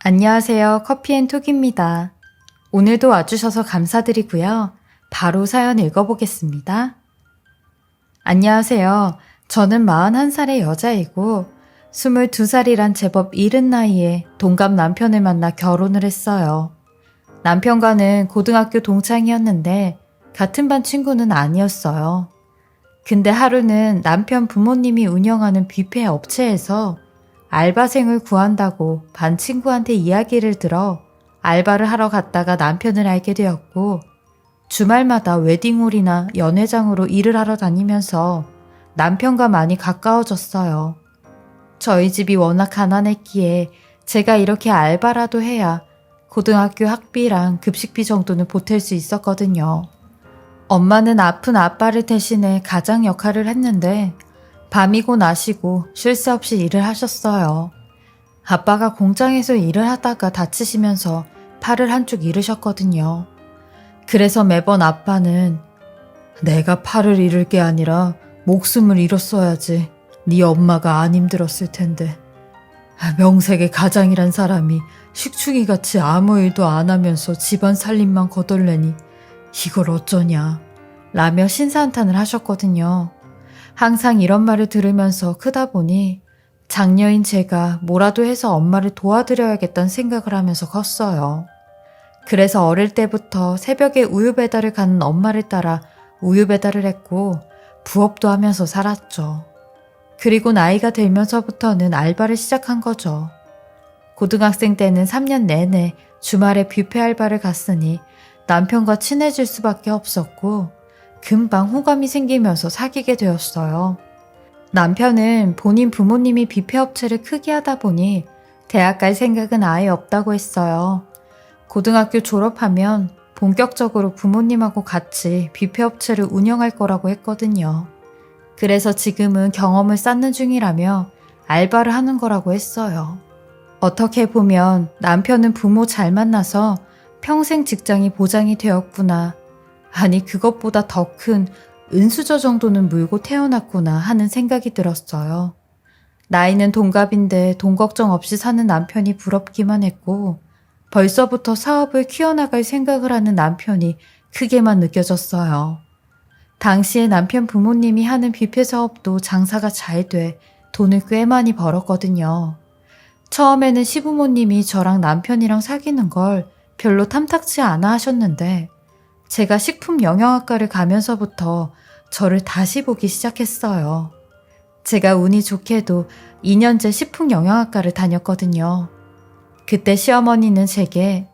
안녕하세요. 커피앤톡입니다. 오늘도 와주셔서 감사드리고요. 바로 사연 읽어보겠습니다. 안녕하세요. 저는 41살의 여자이고 22살이란 제법 이른 나이에 동갑 남편을 만나 결혼을 했어요. 남편과는 고등학교 동창이었는데 같은 반 친구는 아니었어요. 근데 하루는 남편 부모님이 운영하는 뷔페 업체에서 알바생을 구한다고 반 친구한테 이야기를 들어 알바를 하러 갔다가 남편을 알게 되었고, 주말마다 웨딩홀이나 연회장으로 일을 하러 다니면서 남편과 많이 가까워졌어요. 저희 집이 워낙 가난했기에 제가 이렇게 알바라도 해야 고등학교 학비랑 급식비 정도는 보탤 수 있었거든요. 엄마는 아픈 아빠를 대신해 가장 역할을 했는데 밤이고 낮이고 쉴 새 없이 일을 하셨어요. 아빠가 공장에서 일을 하다가 다치시면서 팔을 한쪽 잃으셨거든요. 그래서 매번 아빠는 내가 팔을 잃을 게 아니라 목숨을 잃었어야지. 네 엄마가 안 힘들었을 텐데. 명색의 가장이란 사람이 식충이같이 아무 일도 안 하면서 집안 살림만 거덜내니 이걸 어쩌냐 라며 신사한탄을 하셨거든요. 항상 이런 말을 들으면서 크다 보니 장녀인 제가 뭐라도 해서 엄마를 도와드려야겠다는 생각을 하면서 컸어요. 그래서 어릴 때부터 새벽에 우유 배달을 가는 엄마를 따라 우유 배달을 했고 부업도 하면서 살았죠. 그리고 나이가 들면서부터는 알바를 시작한 거죠. 고등학생 때는 3년 내내 주말에 뷔페 알바를 갔으니 남편과 친해질 수밖에 없었고 금방 호감이 생기면서 사귀게 되었어요. 남편은 본인 부모님이 뷔페 업체를 크게 하다 보니 대학 갈 생각은 아예 없다고 했어요. 고등학교 졸업하면 본격적으로 부모님하고 같이 뷔페 업체를 운영할 거라고 했거든요. 그래서 지금은 경험을 쌓는 중이라며 알바를 하는 거라고 했어요. 어떻게 보면 남편은 부모 잘 만나서 평생 직장이 보장이 되었구나. 아니 그것보다 더 큰 은수저 정도는 물고 태어났구나 하는 생각이 들었어요. 나이는 동갑인데 돈 걱정 없이 사는 남편이 부럽기만 했고 벌써부터 사업을 키워나갈 생각을 하는 남편이 크게만 느껴졌어요. 당시에 남편 부모님이 하는 뷔페 사업도 장사가 잘 돼 돈을 꽤 많이 벌었거든요. 처음에는 시부모님이 저랑 남편이랑 사귀는 걸 별로 탐탁치 않아 하셨는데 제가 식품 영양학과를 가면서부터 저를 다시 보기 시작했어요. 제가 운이 좋게도 2년제 식품 영양학과를 다녔거든요. 그때 시어머니는 제게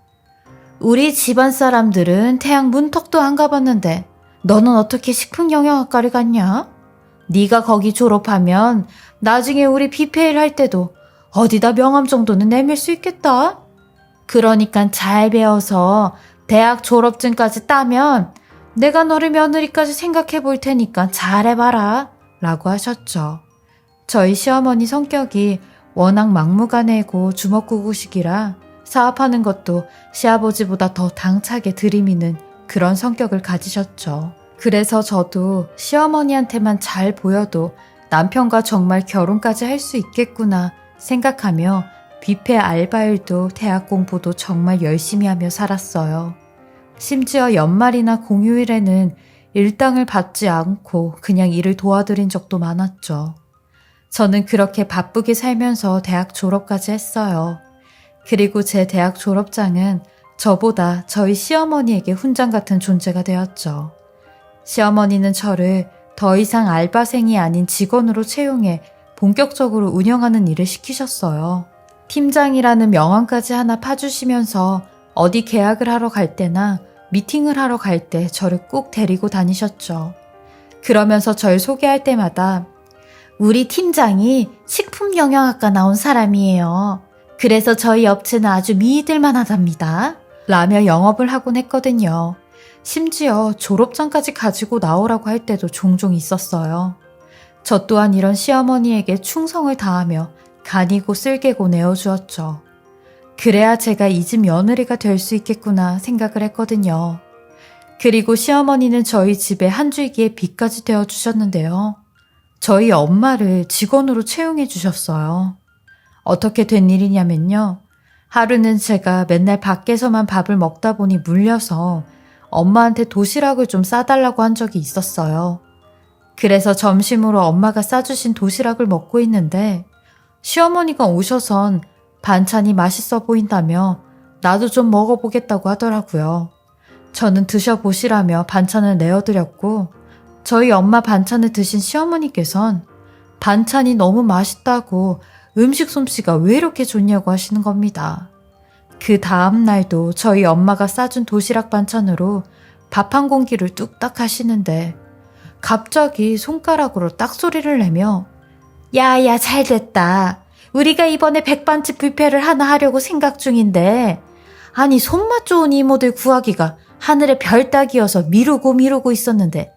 우리 집안 사람들은 태양 문턱도 안 가봤는데 너는 어떻게 식품 영양학과를 갔냐? 네가 거기 졸업하면 나중에 우리 뷔페일 할 때도 어디다 명함 정도는 내밀 수 있겠다. 그러니까 잘 배워서 대학 졸업증까지 따면 내가 너를 며느리까지 생각해 볼 테니까 잘해봐라 라고 하셨죠. 저희 시어머니 성격이 워낙 막무가내고 주먹구구식이라 사업하는 것도 시아버지보다 더 당차게 들이미는 그런 성격을 가지셨죠. 그래서 저도 시어머니한테만 잘 보여도 남편과 정말 결혼까지 할 수 있겠구나 생각하며 뷔페 알바일도 대학 공부도 정말 열심히 하며 살았어요. 심지어 연말이나 공휴일에는 일당을 받지 않고 그냥 일을 도와드린 적도 많았죠. 저는 그렇게 바쁘게 살면서 대학 졸업까지 했어요. 그리고 제 대학 졸업장은 저보다 저희 시어머니에게 훈장 같은 존재가 되었죠. 시어머니는 저를 더 이상 알바생이 아닌 직원으로 채용해 본격적으로 운영하는 일을 시키셨어요. 팀장이라는 명함까지 하나 파주시면서 어디 계약을 하러 갈 때나 미팅을 하러 갈 때 저를 꼭 데리고 다니셨죠. 그러면서 절 소개할 때마다 우리 팀장이 식품영양학과 나온 사람이에요. 그래서 저희 업체는 아주 믿을만 하답니다. 라며 영업을 하곤 했거든요. 심지어 졸업장까지 가지고 나오라고 할 때도 종종 있었어요. 저 또한 이런 시어머니에게 충성을 다하며 간이고 쓸개고 내어주었죠. 그래야 제가 이 집 며느리가 될 수 있겠구나 생각을 했거든요. 그리고 시어머니는 저희 집에 한 줄기의 빛까지 되어주셨는데요. 저희 엄마를 직원으로 채용해 주셨어요. 어떻게 된 일이냐면요. 하루는 제가 맨날 밖에서만 밥을 먹다 보니 물려서 엄마한테 도시락을 좀 싸달라고 한 적이 있었어요. 그래서 점심으로 엄마가 싸주신 도시락을 먹고 있는데 시어머니가 오셔선 반찬이 맛있어 보인다며 나도 좀 먹어보겠다고 하더라고요. 저는 드셔보시라며 반찬을 내어드렸고 저희 엄마 반찬을 드신 시어머니께선 반찬이 너무 맛있다고 음식 솜씨가 왜 이렇게 좋냐고 하시는 겁니다. 그 다음 날도 저희 엄마가 싸준 도시락 반찬으로 밥 한 공기를 뚝딱 하시는데 갑자기 손가락으로 딱소리를 내며 야야 잘됐다. 우리가 이번에 백반집 뷔페를 하나 하려고 생각 중인데 아니 손맛 좋은 이모들 구하기가 하늘의 별 따기여서 미루고 있었는데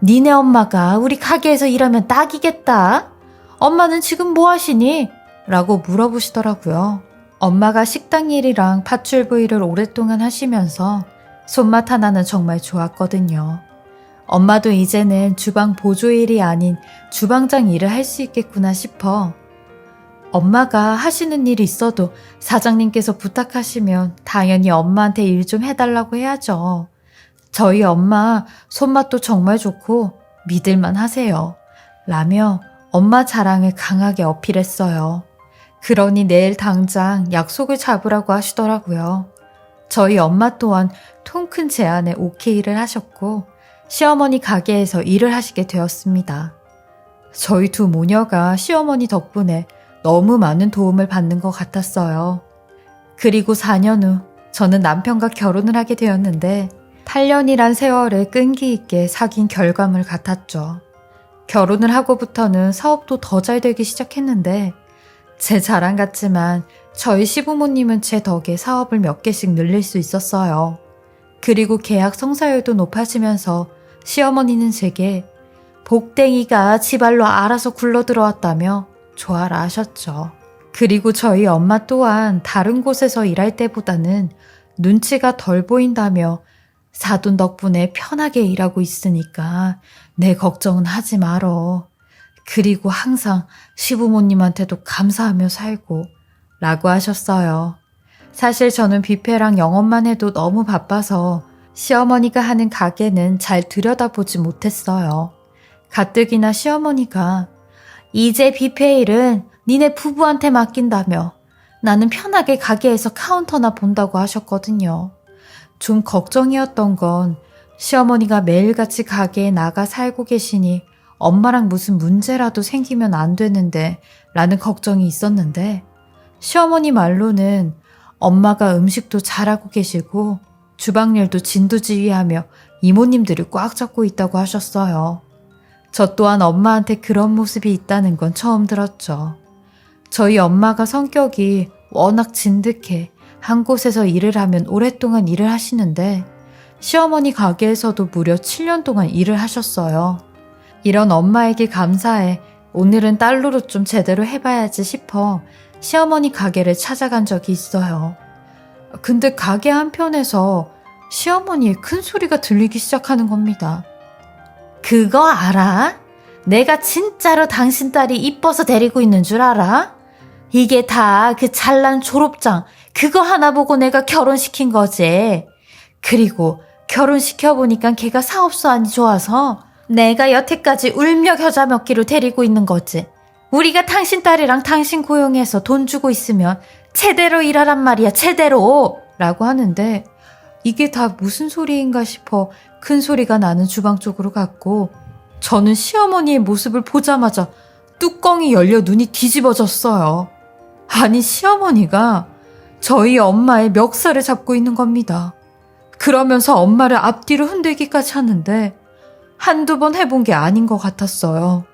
니네 엄마가 우리 가게에서 일하면 딱이겠다. 엄마는 지금 뭐 하시니? 라고 물어보시더라고요. 엄마가 식당 일이랑 팥줄 부위를 오랫동안 하시면서 손맛 하나는 정말 좋았거든요. 엄마도 이제는 주방 보조 일이 아닌 주방장 일을 할 수 있겠구나 싶어 엄마가 하시는 일이 있어도 사장님께서 부탁하시면 당연히 엄마한테 일 좀 해달라고 해야죠. 저희 엄마 손맛도 정말 좋고 믿을만 하세요. 라며 엄마 자랑을 강하게 어필했어요. 그러니 내일 당장 약속을 잡으라고 하시더라고요. 저희 엄마 또한 통 큰 제안에 오케이를 하셨고 시어머니 가게에서 일을 하시게 되었습니다. 저희 두 모녀가 시어머니 덕분에 너무 많은 도움을 받는 것 같았어요. 그리고 4년 후 저는 남편과 결혼을 하게 되었는데 8년이란 세월을 끈기 있게 사귄 결과물 같았죠. 결혼을 하고부터는 사업도 더 잘 되기 시작했는데 제 자랑 같지만 저희 시부모님은 제 덕에 사업을 몇 개씩 늘릴 수 있었어요. 그리고 계약 성사율도 높아지면서 시어머니는 제게 복댕이가 지발로 알아서 굴러 들어왔다며 좋아라 하셨죠. 그리고 저희 엄마 또한 다른 곳에서 일할 때보다는 눈치가 덜 보인다며 사돈 덕분에 편하게 일하고 있으니까 내 걱정은 하지 말어. 그리고 항상 시부모님한테도 감사하며 살고 라고 하셨어요. 사실 저는 뷔페랑 영업만 해도 너무 바빠서 시어머니가 하는 가게는 잘 들여다보지 못했어요. 가뜩이나 시어머니가 이제 뷔페 일은 니네 부부한테 맡긴다며 나는 편하게 가게에서 카운터나 본다고 하셨거든요. 좀 걱정이었던 건 시어머니가 매일같이 가게에 나가 살고 계시니 엄마랑 무슨 문제라도 생기면 안 되는데 라는 걱정이 있었는데 시어머니 말로는 엄마가 음식도 잘하고 계시고 주방일도 진두지휘하며 이모님들이 꽉 잡고 있다고 하셨어요. 저 또한 엄마한테 그런 모습이 있다는 건 처음 들었죠. 저희 엄마가 성격이 워낙 진득해 한 곳에서 일을 하면 오랫동안 일을 하시는데 시어머니 가게에서도 무려 7년 동안 일을 하셨어요. 이런 엄마에게 감사해 오늘은 딸로로 좀 제대로 해봐야지 싶어 시어머니 가게를 찾아간 적이 있어요. 근데 가게 한편에서 시어머니의 큰 소리가 들리기 시작하는 겁니다. 그거 알아? 내가 진짜로 당신 딸이 이뻐서 데리고 있는 줄 알아? 이게 다 그 잘난 졸업장 그거 하나 보고 내가 결혼시킨 거지. 그리고 결혼시켜보니까 걔가 사업소 안이 좋아서 내가 여태까지 울며 겨자 먹기로 데리고 있는 거지. 우리가 당신 딸이랑 당신 고용해서 돈 주고 있으면 제대로 일하란 말이야, 제대로! 라고 하는데 이게 다 무슨 소리인가 싶어 큰 소리가 나는 주방 쪽으로 갔고 저는 시어머니의 모습을 보자마자 뚜껑이 열려 눈이 뒤집어졌어요. 아니 시어머니가 저희 엄마의 멱살을 잡고 있는 겁니다. 그러면서 엄마를 앞뒤로 흔들기까지 하는데 한두 번 해본 게 아닌 것 같았어요.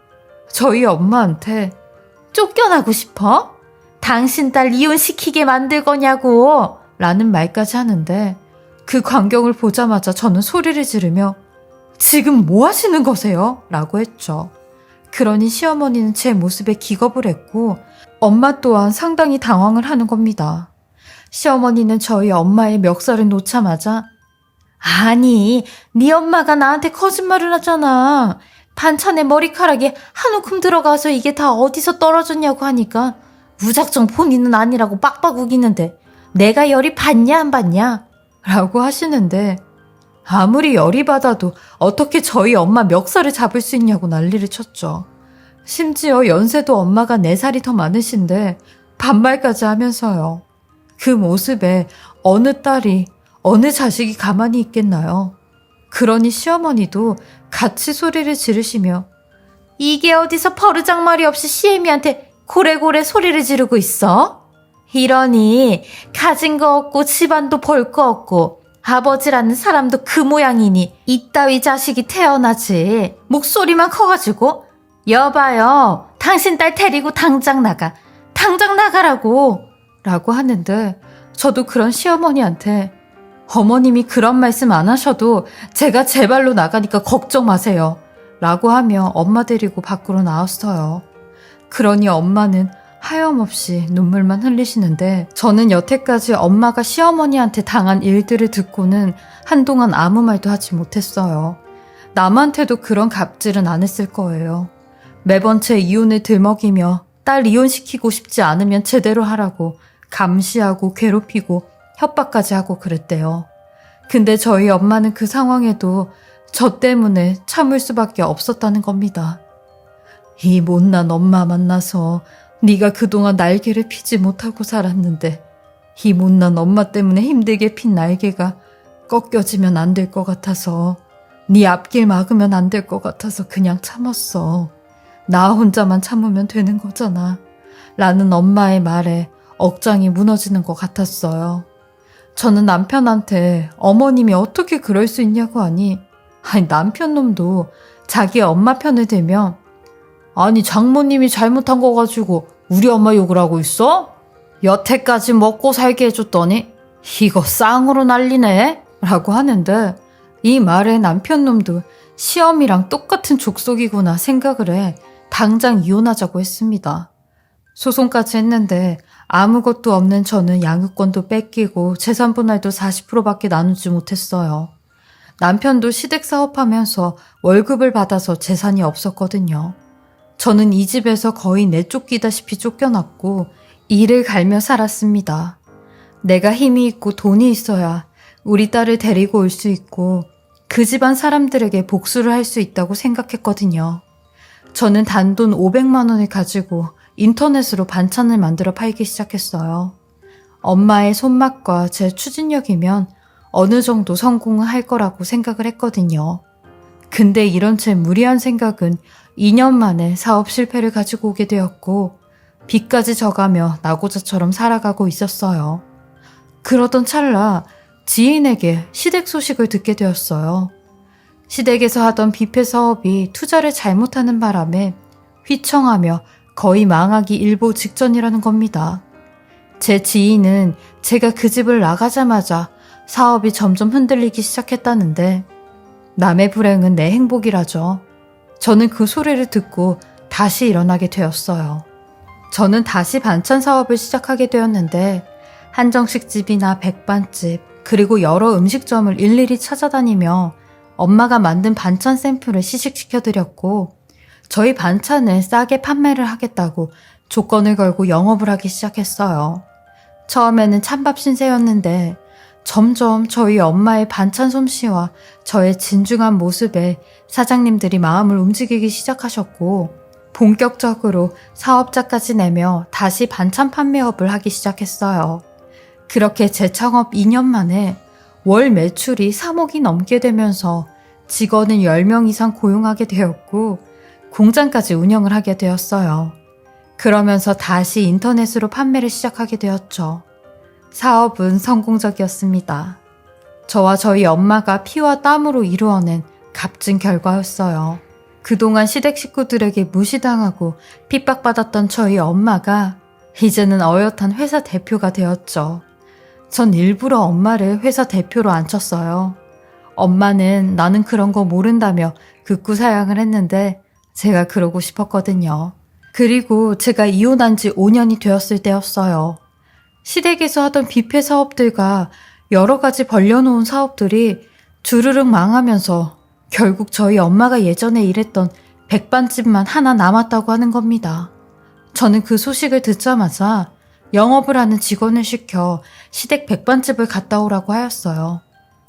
저희 엄마한테 쫓겨나고 싶어? 당신 딸 이혼시키게 만들 거냐고 라는 말까지 하는데 그 광경을 보자마자 저는 소리를 지르며 지금 뭐 하시는 거세요? 라고 했죠. 그러니 시어머니는 제 모습에 기겁을 했고 엄마 또한 상당히 당황을 하는 겁니다. 시어머니는 저희 엄마의 멱살을 놓자마자 아니, 네 엄마가 나한테 거짓말을 하잖아. 반찬에 머리카락이 한 움큼 들어가서 이게 다 어디서 떨어졌냐고 하니까 무작정 본인은 아니라고 빡빡 우기는데 내가 열이 받냐 안 받냐? 라고 하시는데 아무리 열이 받아도 어떻게 저희 엄마 멱살을 잡을 수 있냐고 난리를 쳤죠. 심지어 연세도 엄마가 4살이 더 많으신데 반말까지 하면서요. 그 모습에 어느 딸이 어느 자식이 가만히 있겠나요? 그러니 시어머니도 같이 소리를 지르시며 이게 어디서 버르장머리 없이 시애미한테 고래고래 소리를 지르고 있어? 이러니 가진 거 없고 집안도 볼 거 없고 아버지라는 사람도 그 모양이니 이따위 자식이 태어나지. 목소리만 커가지고 여봐요. 당신 딸 데리고 당장 나가. 당장 나가라고. 라고 하는데 저도 그런 시어머니한테 어머님이 그런 말씀 안 하셔도 제가 제 발로 나가니까 걱정 마세요. 라고 하며 엄마 데리고 밖으로 나왔어요. 그러니 엄마는 하염없이 눈물만 흘리시는데 저는 여태까지 엄마가 시어머니한테 당한 일들을 듣고는 한동안 아무 말도 하지 못했어요. 남한테도 그런 갑질은 안 했을 거예요. 매번 제 이혼을 들먹이며 딸 이혼시키고 싶지 않으면 제대로 하라고 감시하고 괴롭히고 협박까지 하고 그랬대요. 근데 저희 엄마는 그 상황에도 저 때문에 참을 수밖에 없었다는 겁니다. 이 못난 엄마 만나서 네가 그동안 날개를 피지 못하고 살았는데 이 못난 엄마 때문에 힘들게 핀 날개가 꺾여지면 안 될 것 같아서 네 앞길 막으면 안 될 것 같아서 그냥 참았어. 나 혼자만 참으면 되는 거잖아. 라는 엄마의 말에 억장이 무너지는 것 같았어요. 저는 남편한테 어머님이 어떻게 그럴 수 있냐고 하니 아니 남편 놈도 자기 엄마 편을 들면 아니 장모님이 잘못한 거 가지고 우리 엄마 욕을 하고 있어? 여태까지 먹고 살게 해줬더니 이거 쌍으로 난리네? 라고 하는데 이 말에 남편 놈도 시엄이랑 똑같은 족속이구나 생각을 해 당장 이혼하자고 했습니다. 소송까지 했는데 아무것도 없는 저는 양육권도 뺏기고 재산분할도 40%밖에 나누지 못했어요. 남편도 시댁 사업하면서 월급을 받아서 재산이 없었거든요. 저는 이 집에서 거의 내쫓기다시피 쫓겨났고 일을 갈며 살았습니다. 내가 힘이 있고 돈이 있어야 우리 딸을 데리고 올 수 있고 그 집안 사람들에게 복수를 할 수 있다고 생각했거든요. 저는 단돈 500만 원을 가지고 인터넷으로 반찬을 만들어 팔기 시작했어요. 엄마의 손맛과 제 추진력이면 어느 정도 성공을 할 거라고 생각을 했거든요. 근데 이런 제 무리한 생각은 2년 만에 사업 실패를 가지고 오게 되었고 빚까지 져가며 낙오자처럼 살아가고 있었어요. 그러던 찰나 지인에게 시댁 소식을 듣게 되었어요. 시댁에서 하던 뷔페 사업이 투자를 잘못하는 바람에 휘청하며 거의 망하기 일보 직전이라는 겁니다. 제 지인은 제가 그 집을 나가자마자 사업이 점점 흔들리기 시작했다는데 남의 불행은 내 행복이라죠. 저는 그 소리를 듣고 다시 일어나게 되었어요. 저는 다시 반찬 사업을 시작하게 되었는데 한정식집이나 백반집 그리고 여러 음식점을 일일이 찾아다니며 엄마가 만든 반찬 샘플을 시식시켜드렸고 저희 반찬을 싸게 판매를 하겠다고 조건을 걸고 영업을 하기 시작했어요. 처음에는 찬밥 신세였는데 점점 저희 엄마의 반찬 솜씨와 저의 진중한 모습에 사장님들이 마음을 움직이기 시작하셨고 본격적으로 사업자까지 내며 다시 반찬 판매업을 하기 시작했어요. 그렇게 재창업 2년 만에 월 매출이 3억이 넘게 되면서 직원을 10명 이상 고용하게 되었고 공장까지 운영을 하게 되었어요. 그러면서 다시 인터넷으로 판매를 시작하게 되었죠. 사업은 성공적이었습니다. 저와 저희 엄마가 피와 땀으로 이루어낸 값진 결과였어요. 그동안 시댁 식구들에게 무시당하고 핍박받았던 저희 엄마가 이제는 어엿한 회사 대표가 되었죠. 전 일부러 엄마를 회사 대표로 앉혔어요. 엄마는 나는 그런 거 모른다며 극구 사양을 했는데 제가 그러고 싶었거든요. 그리고 제가 이혼한 지 5년이 되었을 때였어요. 시댁에서 하던 뷔페 사업들과 여러 가지 벌려놓은 사업들이 주르륵 망하면서 결국 저희 엄마가 예전에 일했던 백반집만 하나 남았다고 하는 겁니다. 저는 그 소식을 듣자마자 영업을 하는 직원을 시켜 시댁 백반집을 갔다 오라고 하였어요.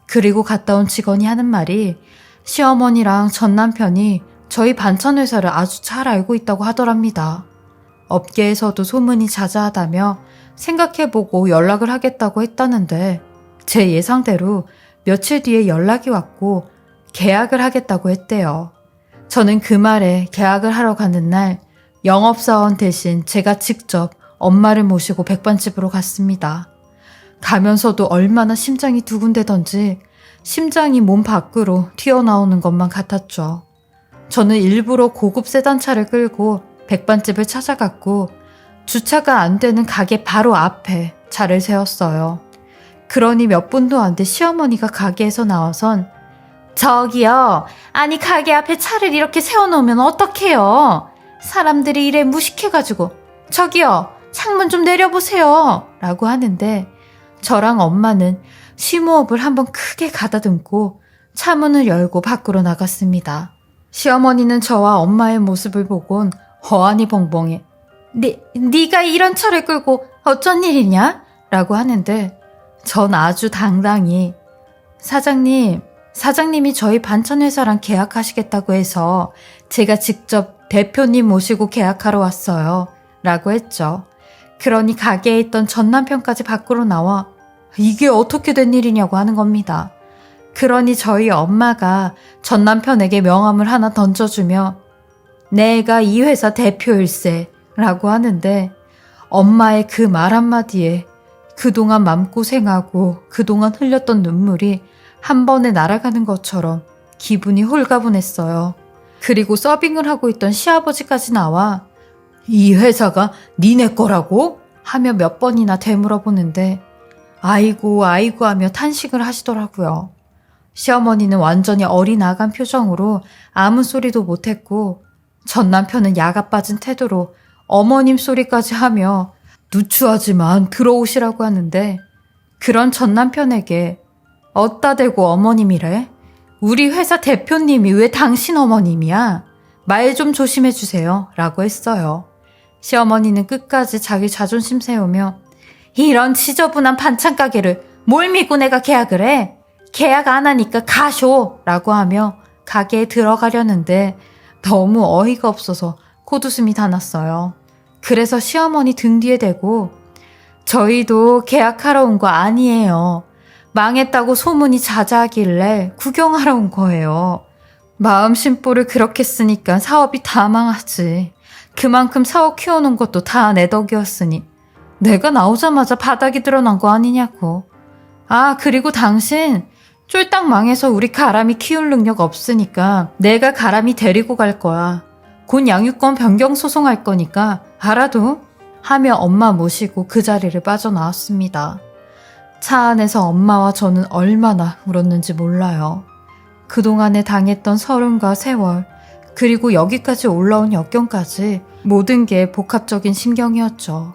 그리고 갔다 온 직원이 하는 말이 시어머니랑 전 남편이 저희 반찬 회사를 아주 잘 알고 있다고 하더랍니다. 업계에서도 소문이 자자하다며 생각해보고 연락을 하겠다고 했다는데 제 예상대로 며칠 뒤에 연락이 왔고 계약을 하겠다고 했대요. 저는 그 말에 계약을 하러 가는 날 영업사원 대신 제가 직접 엄마를 모시고 백반집으로 갔습니다. 가면서도 얼마나 심장이 두근대던지 심장이 몸 밖으로 튀어나오는 것만 같았죠. 저는 일부러 고급 세단차를 끌고 백반집을 찾아갔고 주차가 안 되는 가게 바로 앞에 차를 세웠어요. 그러니 몇 분도 안 돼 시어머니가 가게에서 나와선 저기요, 아니 가게 앞에 차를 이렇게 세워놓으면 어떡해요? 사람들이 이래 무식해가지고 저기요, 창문 좀 내려보세요 라고 하는데 저랑 엄마는 심호흡을 한번 크게 가다듬고 차문을 열고 밖으로 나갔습니다. 시어머니는 저와 엄마의 모습을 보곤 어안이 벙벙해 네가 이런 차를 끌고 어쩐 일이냐? 라고 하는데 전 아주 당당히 사장님이 저희 반찬회사랑 계약하시겠다고 해서 제가 직접 대표님 모시고 계약하러 왔어요 라고 했죠. 그러니 가게에 있던 전 남편까지 밖으로 나와 이게 어떻게 된 일이냐고 하는 겁니다. 그러니 저희 엄마가 전 남편에게 명함을 하나 던져주며 내가 이 회사 대표일세 라고 하는데 엄마의 그 말 한마디에 그동안 맘고생하고 그동안 흘렸던 눈물이 한 번에 날아가는 것처럼 기분이 홀가분했어요. 그리고 서빙을 하고 있던 시아버지까지 나와 이 회사가 니네 거라고? 하며 몇 번이나 되물어보는데 아이고 하며 탄식을 하시더라고요. 시어머니는 완전히 어리나간 표정으로 아무 소리도 못했고 전 남편은 야가 빠진 태도로 어머님 소리까지 하며 누추하지만 들어오시라고 하는데 그런 전 남편에게 어따 대고 어머님이래? 우리 회사 대표님이 왜 당신 어머님이야? 말 좀 조심해 주세요 라고 했어요. 시어머니는 끝까지 자기 자존심 세우며 이런 지저분한 반찬 가게를 뭘 믿고 내가 계약을 해? 계약 안 하니까 가쇼 라고 하며 가게에 들어가려는데 너무 어이가 없어서 콧웃음이 다 났어요. 그래서 시어머니 등 뒤에 대고 저희도 계약하러 온 거 아니에요. 망했다고 소문이 자자하길래 구경하러 온 거예요. 마음 심보를 그렇게 쓰니까 사업이 다 망하지. 그만큼 사업 키워놓은 것도 다 내 덕이었으니 내가 나오자마자 바닥이 드러난 거 아니냐고. 아, 그리고 당신 쫄딱 망해서 우리 가람이 키울 능력 없으니까 내가 가람이 데리고 갈 거야. 곧 양육권 변경 소송할 거니까 알아도 하며 엄마 모시고 그 자리를 빠져나왔습니다. 차 안에서 엄마와 저는 얼마나 울었는지 몰라요. 그동안에 당했던 서름과 세월, 그리고 여기까지 올라온 역경까지 모든 게 복합적인 심경이었죠.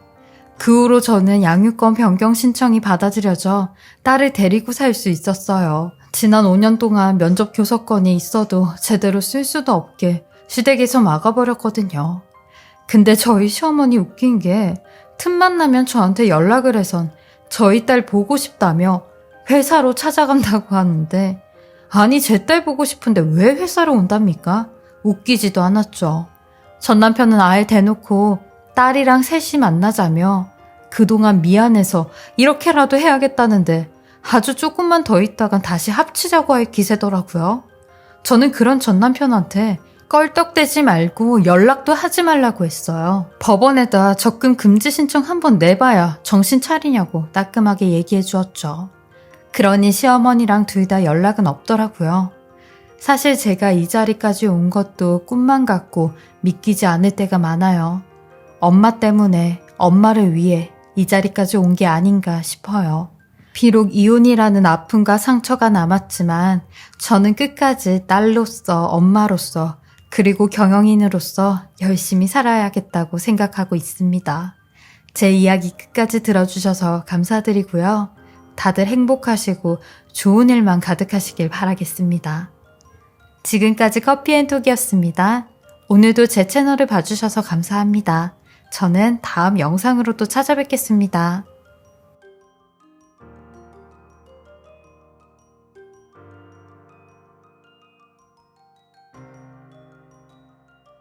그 후로 저는 양육권 변경 신청이 받아들여져 딸을 데리고 살 수 있었어요. 지난 5년 동안 면접 교섭권이 있어도 제대로 쓸 수도 없게 시댁에서 막아버렸거든요. 근데 저희 시어머니 웃긴 게 틈만 나면 저한테 연락을 해선 저희 딸 보고 싶다며 회사로 찾아간다고 하는데 아니 제 딸 보고 싶은데 왜 회사로 온답니까? 웃기지도 않았죠. 전 남편은 아예 대놓고 딸이랑 셋이 만나자며 그동안 미안해서 이렇게라도 해야겠다는데 아주 조금만 더 있다간 다시 합치자고 할 기세더라고요. 저는 그런 전 남편한테 껄떡대지 말고 연락도 하지 말라고 했어요. 법원에다 적금 금지 신청 한번 내봐야 정신 차리냐고 따끔하게 얘기해 주었죠. 그러니 시어머니랑 둘 다 연락은 없더라고요. 사실 제가 이 자리까지 온 것도 꿈만 같고 믿기지 않을 때가 많아요. 엄마 때문에, 엄마를 위해 이 자리까지 온 게 아닌가 싶어요. 비록 이혼이라는 아픔과 상처가 남았지만 저는 끝까지 딸로서, 엄마로서, 그리고 경영인으로서 열심히 살아야겠다고 생각하고 있습니다. 제 이야기 끝까지 들어주셔서 감사드리고요. 다들 행복하시고 좋은 일만 가득하시길 바라겠습니다. 지금까지 커피앤톡이었습니다. 오늘도 제 채널을 봐주셔서 감사합니다. 저는 다음 영상으로 또 찾아뵙겠습니다.